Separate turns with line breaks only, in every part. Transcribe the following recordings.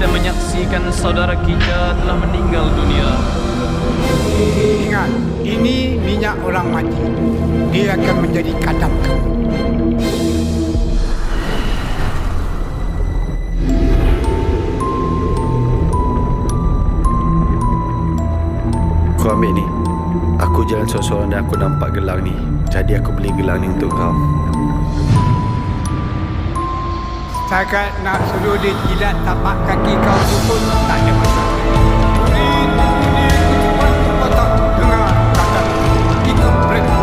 kita menyaksikan saudara kita telah meninggal dunia.
Ingat, ini minyak orang mati. Dia akan menjadi kadam kamu.
Kau ambil ni. Aku jalan seorang-seorang dan aku nampak gelang ni. Jadi aku beli gelang ni untuk kau.
Setakat nak suruh dia jilat tapak kaki kau tu pun tak ada masalah. Kau tak dengar kata ikut mereka.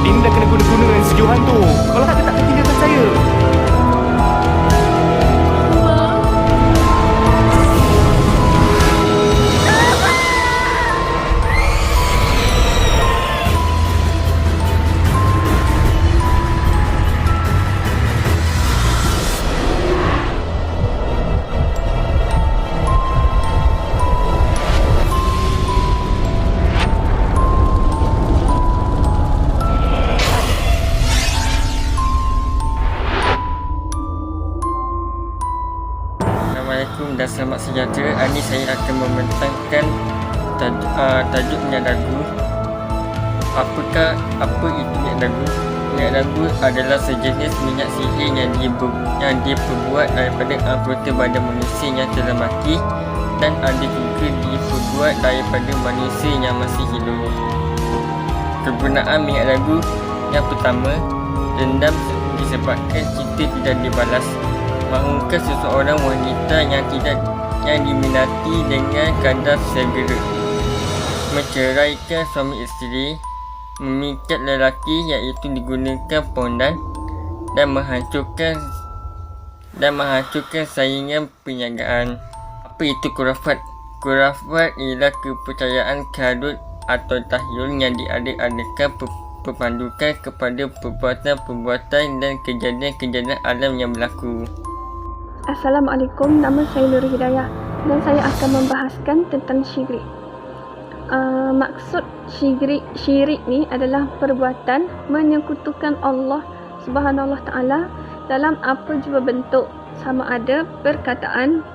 Ini dah kena guna-guna dengan si Johan tu. Kalau tak, dia tak akan tinggalkan saya.
Assalamualaikum dan selamat sejahtera. Hari ini saya akan membentangkan tajuk minyak dagu. Apa itu minyak dagu? Minyak dagu adalah sejenis minyak sihir yang diperbuat daripada anggota badan manusia yang telah mati dan ada juga diperbuat daripada manusia yang masih hidup. Kegunaan minyak dagu yang pertama, dendam disebabkan cinta tidak dibalas. Mahukah seseorang wanita yang diminati dengan kadar segera menceraikan suami isteri, memikat lelaki iaitu digunakan pondan dan menghancurkan saingan perniagaan. Apa itu khurafat? Khurafat ialah kepercayaan kadut atau tahyul yang diada-adakan berpandukan kepada perbuatan-perbuatan dan kejadian-kejadian alam yang berlaku.
Assalamualaikum, nama saya Nur Hidayah dan saya akan membahaskan tentang syirik. Maksud syirik ni adalah perbuatan menyekutukan Allah Subhanahu Wa Taala dalam apa jua bentuk, sama ada perkataan,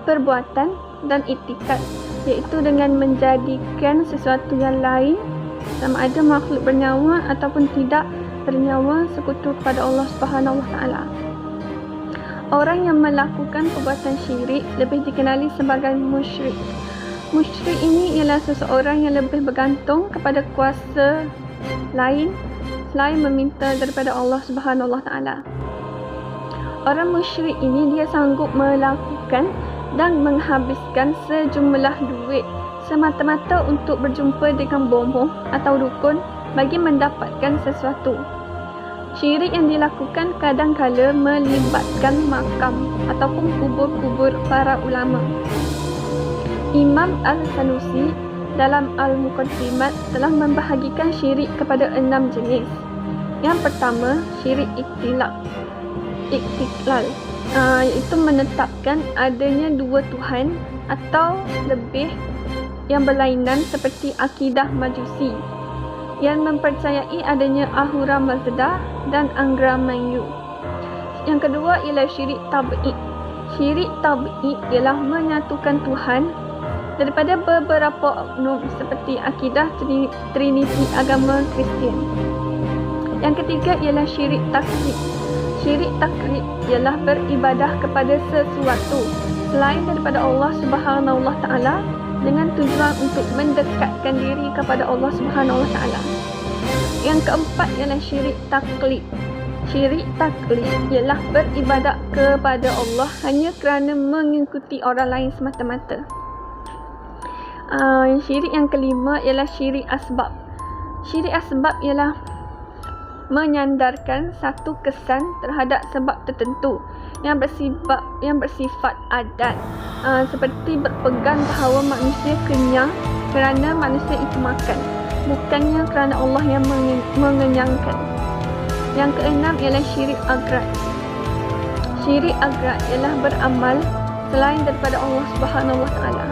perbuatan dan iktikad, iaitu dengan menjadikan sesuatu yang lain, sama ada makhluk bernyawa ataupun tidak bernyawa, sekutu kepada Allah Subhanahu Wa Taala. Orang yang melakukan perbuatan syirik lebih dikenali sebagai musyrik. Musyrik ini ialah seseorang yang lebih bergantung kepada kuasa lain selain meminta daripada Allah Subhanahu Wa Taala. Orang musyrik ini dia sanggup melakukan dan menghabiskan sejumlah duit semata-mata untuk berjumpa dengan bomoh atau dukun bagi mendapatkan sesuatu. Syirik yang dilakukan kadang-kala melibatkan makam ataupun kubur-kubur para ulama. Imam Al-Sanusi dalam Al-Muqaddimat telah membahagikan syirik kepada 6 jenis. Yang pertama, syirik istiqlal, iaitu menetapkan adanya dua Tuhan atau lebih yang berlainan seperti akidah Majusi yang mempercayai adanya Ahura Mazda dan Angra Mainyu. Yang kedua ialah syirik tab'id. Syirik tab'id ialah menyatukan Tuhan daripada beberapa oknum seperti akidah Triniti agama Kristian. Yang ketiga ialah syirik taklid. Syirik taklid ialah beribadah kepada sesuatu selain daripada Allah Subhanahu Wa Taala dengan tujuan untuk mendekatkan diri kepada Allah Subhanahu Wa Taala. Yang keempat ialah syirik taklid. Syirik taklid ialah beribadat kepada Allah hanya kerana mengikuti orang lain semata-mata. Syirik yang kelima ialah syirik asbab. Syirik asbab ialah menyandarkan satu kesan terhadap sebab tertentu yang bersifat adat, seperti berpegang bahawa manusia kenyang kerana manusia itu makan, bukannya kerana Allah yang mengenyangkan. Yang keenam ialah syirik agrad. Ciri agrak ialah beramal selain daripada Allah Subhanahu Wa Taala.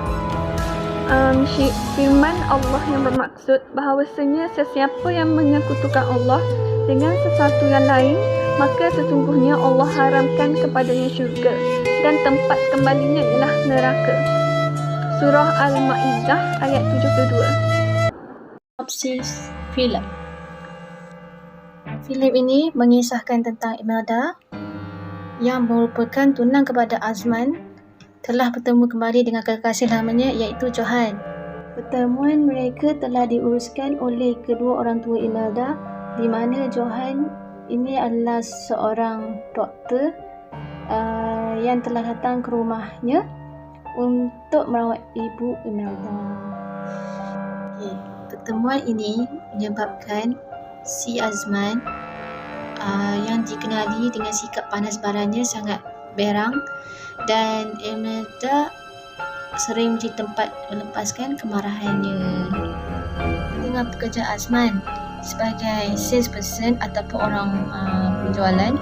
Firman Allah yang bermaksud bahawasanya sesiapa yang menyekutukan Allah dengan sesuatu yang lain, maka sesungguhnya Allah haramkan kepadanya syurga dan tempat kembalinya ialah neraka. Surah Al-Ma'idah ayat 72.
Opsi filem. Filem ini mengisahkan tentang Imelda yang merupakan tunang kepada Azman telah bertemu kembali dengan kekasih lamanya iaitu Johan. Pertemuan mereka telah diuruskan oleh kedua orang tua Imelda, di mana Johan ini adalah seorang doktor yang telah datang ke rumahnya untuk merawat ibu Imelda. Pertemuan ini menyebabkan si Azman yang dikenali dengan sikap panas barannya sangat berang, dan Imelda sering menjadi tempat melepaskan kemarahannya. Dengan pekerjaan Azman sebagai salesperson ataupun orang penjualan,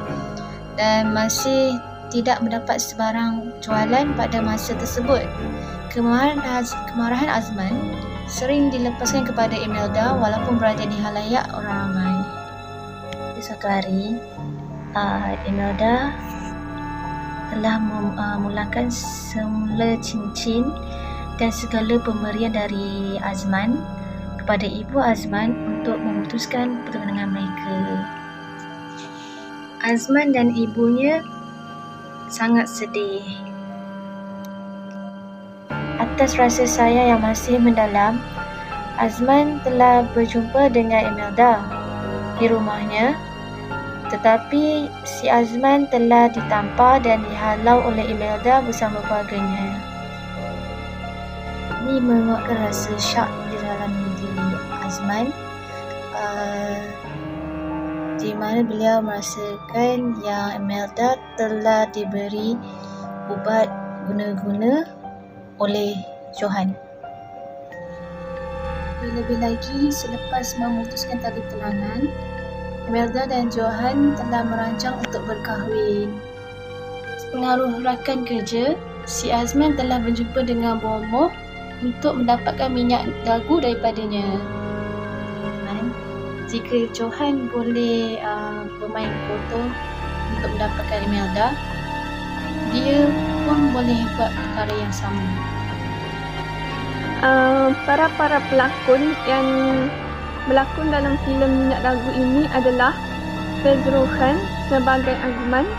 dan masih tidak mendapat sebarang jualan pada masa tersebut, kemarahan Azman sering dilepaskan kepada Imelda walaupun berada di halayak orang ramai. Suatu hari, Imelda telah memulakan semula cincin dan segala pemberian dari Azman kepada ibu Azman untuk memutuskan pertunangan mereka. Azman dan ibunya sangat sedih. Atas rasa sayang yang masih mendalam, Azman telah berjumpa dengan Imelda di rumahnya, tetapi si Azman telah ditampar dan dihalau oleh Imelda bersama keluarganya. Ini menguatkan rasa syak di dalam diri Azman, di mana beliau merasakan yang Imelda telah diberi ubat guna-guna oleh Johan. Lebih lagi, selepas memutuskan tali tunangan, Imelda dan Johan telah merancang untuk berkahwin. Pengaruh rakan kerja, si Azman telah berjumpa dengan Bomoh untuk mendapatkan minyak dagu daripadanya. Jika Johan boleh bermain kotor untuk mendapatkan Imelda, dia pun boleh buat perkara yang sama.
Para pelakon yang berlakon dalam filem Minyak Dagu ini adalah Fazrul Khan sebagai Azman,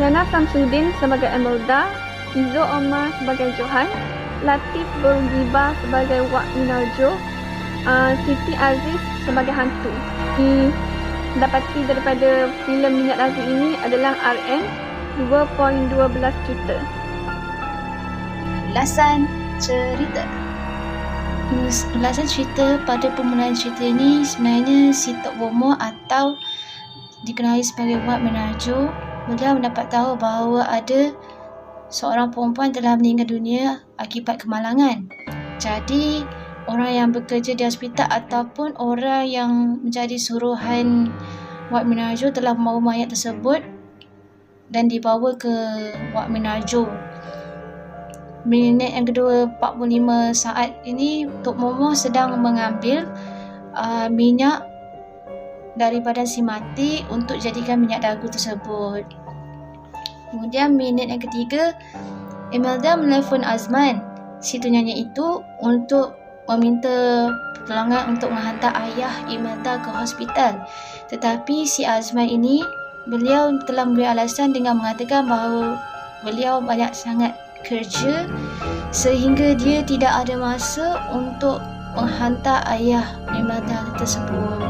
Yana Samsudin sebagai Imelda, Izo Omar sebagai Johan, Latif Burgiba sebagai Wak Minarjo, Siti Aziz sebagai hantu. Didapati daripada filem Minyak Dagu ini adalah RM 2.12 juta.
Ulasan cerita. Ulasan cerita pada permulaan cerita ini sebenarnya si Tok Bomoh atau dikenali sebagai Wak Minarjo, beliau mendapat tahu bahawa ada seorang perempuan telah meninggal dunia akibat kemalangan. Jadi orang yang bekerja di hospital ataupun orang yang menjadi suruhan Wak Minarjo telah membawa mayat tersebut dan dibawa ke Wak Minarjo. Minit yang kedua 45 saat ini, Tok Bomoh sedang mengambil minyak dari badan si mati untuk jadikan minyak dagu tersebut. Kemudian minit yang ketiga, Imelda menelefon Azman, si tunanya itu, untuk meminta pertolongan untuk menghantar ayah Imelda ke hospital. Tetapi si Azman ini, beliau telah memberi alasan dengan mengatakan bahawa beliau banyak sangat kerja sehingga dia tidak ada masa untuk menghantar ayah Imelda tersebut.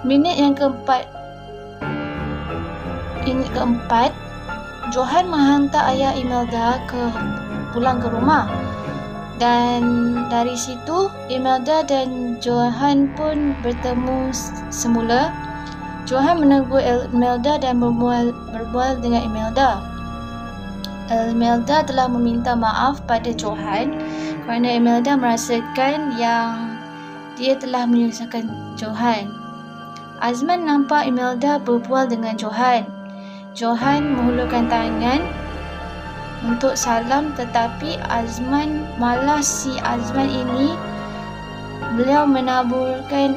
Minit keempat, Johan menghantar ayah Imelda pulang ke rumah, dan dari situ Imelda dan Johan pun bertemu semula. Johan menegur Imelda dan berbual dengan Imelda. Imelda telah meminta maaf pada Johan kerana Imelda merasakan yang dia telah menyusahkan Johan. Azman nampak Imelda berbual dengan Johan. Johan menghulurkan tangan untuk salam, tetapi malah si Azman ini beliau menaburkan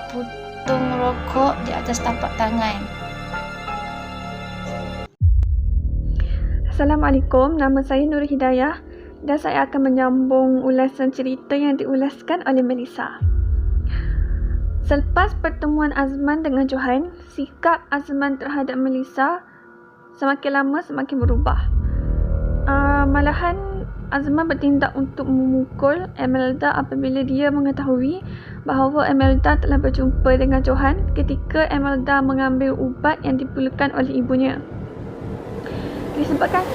putung rokok di atas tapak tangan.
Assalamualaikum, nama saya Nur Hidayah dan saya akan menyambung ulasan cerita yang diulaskan oleh Melissa. Selepas pertemuan Azman dengan Johan, sikap Azman terhadap Melissa semakin lama semakin berubah. Malahan Azman bertindak untuk memukul Emelda apabila dia mengetahui bahawa Emelda telah berjumpa dengan Johan ketika Emelda mengambil ubat yang diperlukan oleh ibunya. Disebabkan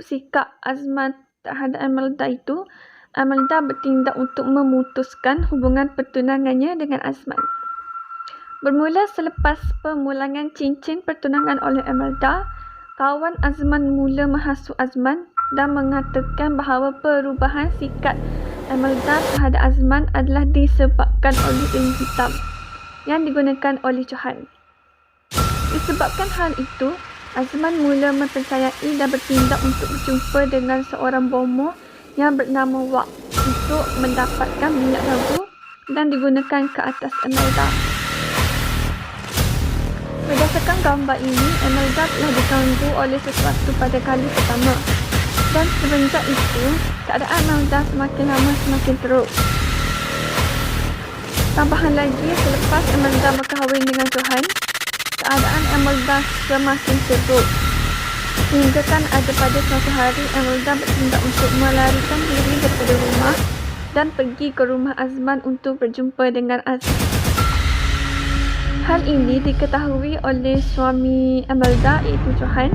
sikap Azman terhadap Emelda itu, Emelda bertindak untuk memutuskan hubungan pertunangannya dengan Azman. Bermula selepas pemulangan cincin pertunangan oleh Emelda, kawan Azman mula menghasut Azman dan mengatakan bahawa perubahan sikap Emelda terhadap Azman adalah disebabkan oleh ilmu hitam yang digunakan oleh Johan. Disebabkan hal itu, Azman mula mempercayai dan bertindak untuk berjumpa dengan seorang bomoh yang bernama Wak untuk mendapatkan minyak ragu dan digunakan ke atas Emelda. Berdasarkan gambar ini, Emelda telah diganggu oleh sesuatu pada kali pertama dan semenjak itu, keadaan Emelda semakin lama semakin teruk. Tambahan lagi, selepas Emelda berkahwin dengan Johan, keadaan Emelda semakin teruk. Hingga kan ada pada suatu hari Emelda bertindak untuk melarikan diri daripada rumah dan pergi ke rumah Azman untuk berjumpa dengan Azman. Hal ini diketahui oleh suami Emelda iaitu Johan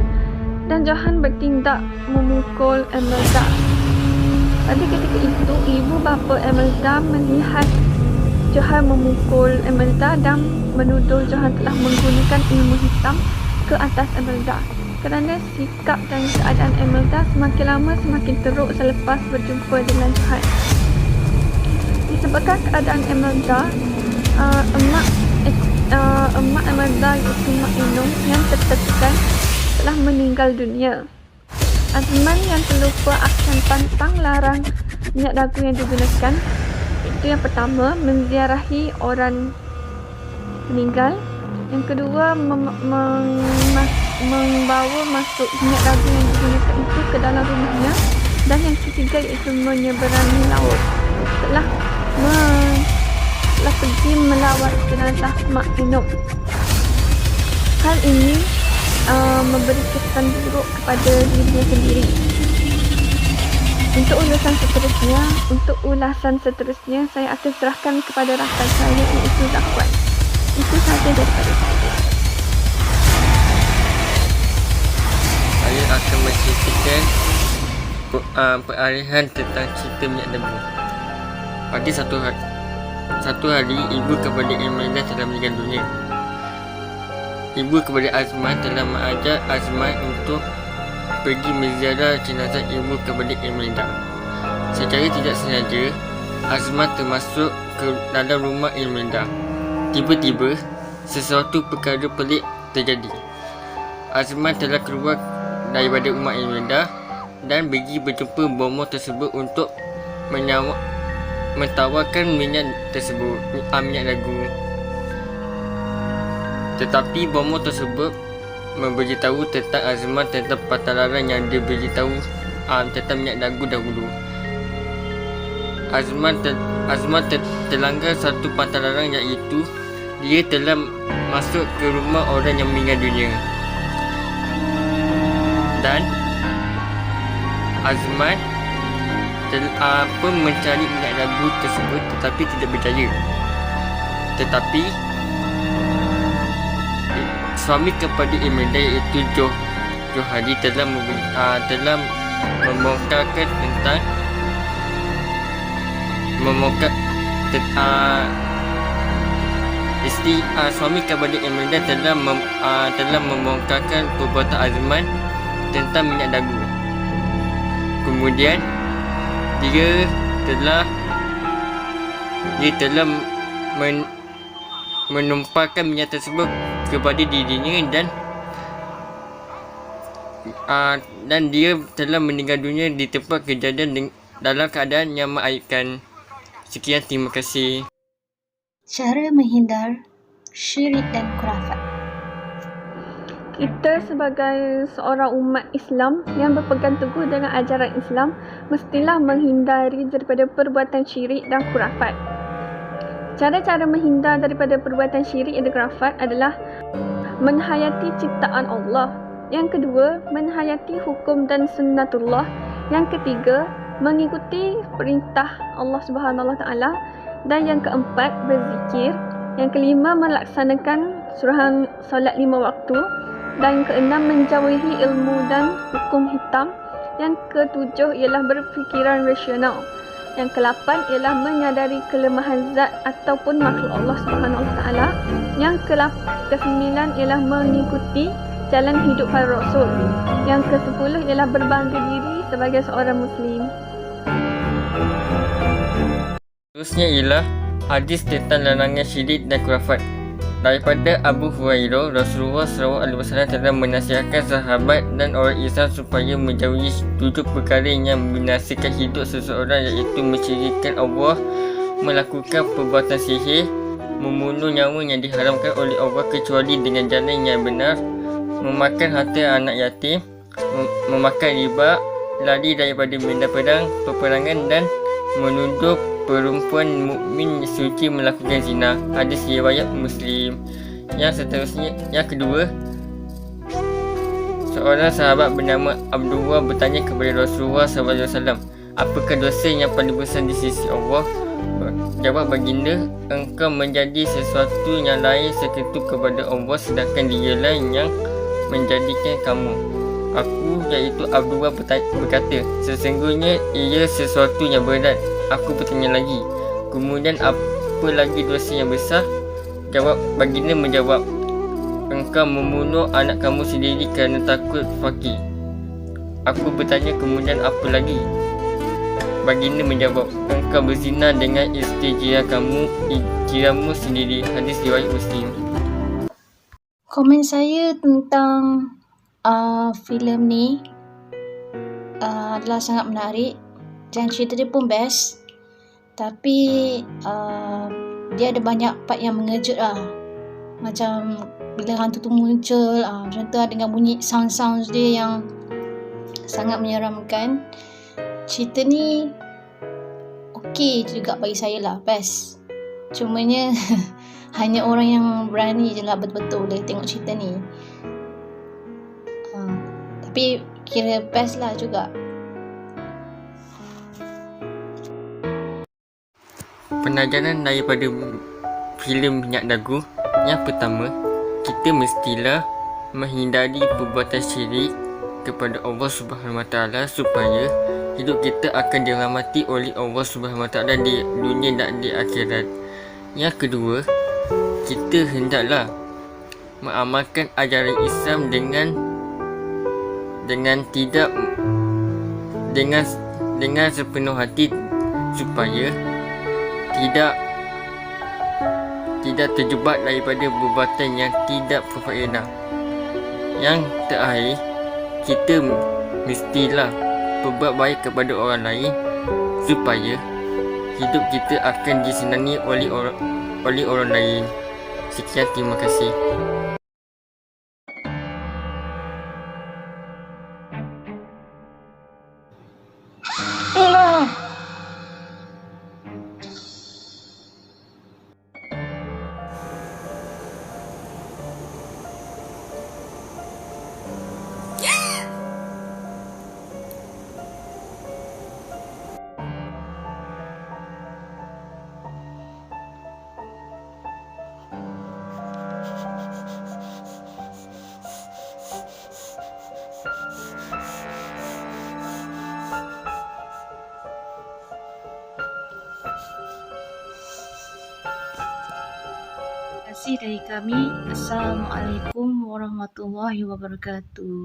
dan Johan bertindak memukul Emelda. Pada ketika itu, ibu bapa Emelda melihat Johan memukul Emelda dan menuduh Johan telah menggunakan ilmu hitam ke atas Emelda kerana sikap dan keadaan Emelda semakin lama semakin teruk selepas berjumpa dengan Johan. Disebabkan keadaan Emelda, emak Emelda iaitu Mak Inung yang tertekan telah meninggal dunia. Azman yang terlupa akan pantang larang minyak dagu yang digunakan. Itu yang pertama, menziarahi orang meninggal. Yang kedua, membawa masuk minyak dagu yang digunakan itu ke dalam rumahnya. Dan yang ketiga iaitu menyeberangi laut. Telah pergi melawat jenazah Mak Inung. Hal ini memberi kesan buruk kepada dirinya sendiri. Untuk ulasan seterusnya, saya akan serahkan kepada rakan saya iaitu Zakwan. Itu sahaja daripada saya.
Saya akan menceritakan peralihan tentang cerita minyak dagu. Pada satu hari, ibu kepada Emelda telah meninggal dunia. Ibu kepada Azman telah mengajak Azman untuk pergi menziarah jenazah ibu kepada Emelda. Secara tidak sengaja, Azman termasuk ke dalam rumah Emelda. Tiba-tiba, sesuatu perkara pelik terjadi. Azman telah keluar daripada rumah Emelda dan pergi berjumpa bomoh tersebut untuk mentawarkan minyak tersebut, minyak dagu. Tetapi bomoh tersebut memberitahu tentang Azman tentang patalaran yang dia beritahu tentang minyak dagu dahulu. Azman terlanggar satu patalaran, iaitu dia telah masuk ke rumah orang yang meninggal dunia. Dan Azman mencari minyak dagu tersebut tetapi tidak berjaya. Tetapi suami kepada Emelda iaitu Johadi telah membongkarkan tentang suami kepada Emelda telah membongkarkan perbuatan Azman tentang minyak dagu. Kemudian dia telah menumpahkan minyak tersebut kepada dirinya dan dan dia telah meninggal dunia di tempat kejadian dalam keadaan yang mengaibkan. Sekian, terima kasih.
Cara menghindar syirik dan khurafat.
Kita sebagai seorang umat Islam yang berpegang teguh dengan ajaran Islam mestilah menghindari daripada perbuatan syirik dan khurafat. Cara-cara menghindar daripada perbuatan syirik dan khurafat adalah menhayati ciptaan Allah. Yang kedua, menhayati hukum dan sunnatullah. Yang ketiga, mengikuti perintah Allah Subhanahu Wa Taala. Dan yang keempat, berzikir. Yang kelima, melaksanakan solat 5 waktu. Dan yang keenam, menjauhi ilmu dan hukum hitam. Yang ketujuh ialah berfikiran rasional. Yang ke-8 ialah menyadari kelemahan zat ataupun makhluk Allah Subhanahu Wa Taala. Yang ke-9 ialah mengikuti jalan hidup para rasul. Yang ke-10 ialah berbangga diri sebagai seorang muslim.
Terusnya ialah hadis tentang larangan syirik dan khurafat. Daripada Abu Hurairah, Rasulullah SAW telah menasihatkan sahabat dan orang Islam supaya menjauhi 7 perkara yang membinasakan hidup seseorang, iaitu mensyirikkan Allah, melakukan perbuatan sihir, membunuh nyawa yang diharamkan oleh Allah kecuali dengan jalan yang benar, memakan harta anak yatim, memakan riba, lari daripada medan perang, peperangan dan menuduh perempuan mukmin suci melakukan zina. Hadis riwayat Muslim. Yang seterusnya, yang kedua, seorang sahabat bernama Abdullah bertanya kepada Rasulullah SAW, apakah dosa yang paling besar di sisi Allah? Jawab baginda, engkau menjadi sesuatu yang lain sekutu kepada Allah sedangkan dialah yang menjadikan kamu. Aku, iaitu Abdullah, berkata, sesungguhnya ia sesuatu yang berat. Aku bertanya lagi, kemudian apa lagi dosa yang besar? Baginda menjawab, engkau membunuh anak kamu sendiri kerana takut fakir. Aku bertanya, kemudian apa lagi? Baginda menjawab, engkau berzina dengan isteri jiranmu sendiri. Hadis riwayat Muslim.
Komen saya tentang filem ni adalah sangat menarik dan cerita dia pun best, tapi dia ada banyak part yang mengejut lah. Macam bila hantu tu muncul, macam tu dengan bunyi sound dia yang sangat menyeramkan. Cerita ni okey juga bagi saya lah, best. Cumanya hanya orang yang berani je lah betul-betul boleh tengok cerita ni. Tapi kira best lah juga.
Pengajaran daripada filem Minyak Dagu. Yang pertama, kita mestilah menghindari perbuatan syirik kepada Allah Subhanahu Wa Taala supaya hidup kita akan dirahmati oleh Allah Subhanahu Wa Taala di dunia dan di akhirat. Yang kedua, kita hendaklah mengamalkan ajaran Islam dengan sepenuh hati supaya tidak terjebak daripada perbuatan yang tidak berfaedah. Yang terakhir, kita mestilah berbuat baik kepada orang lain supaya hidup kita akan disenangi oleh orang lain. Sekian, terima kasih.
Terima kasih dari kami. Assalamualaikum warahmatullahi wabarakatuh.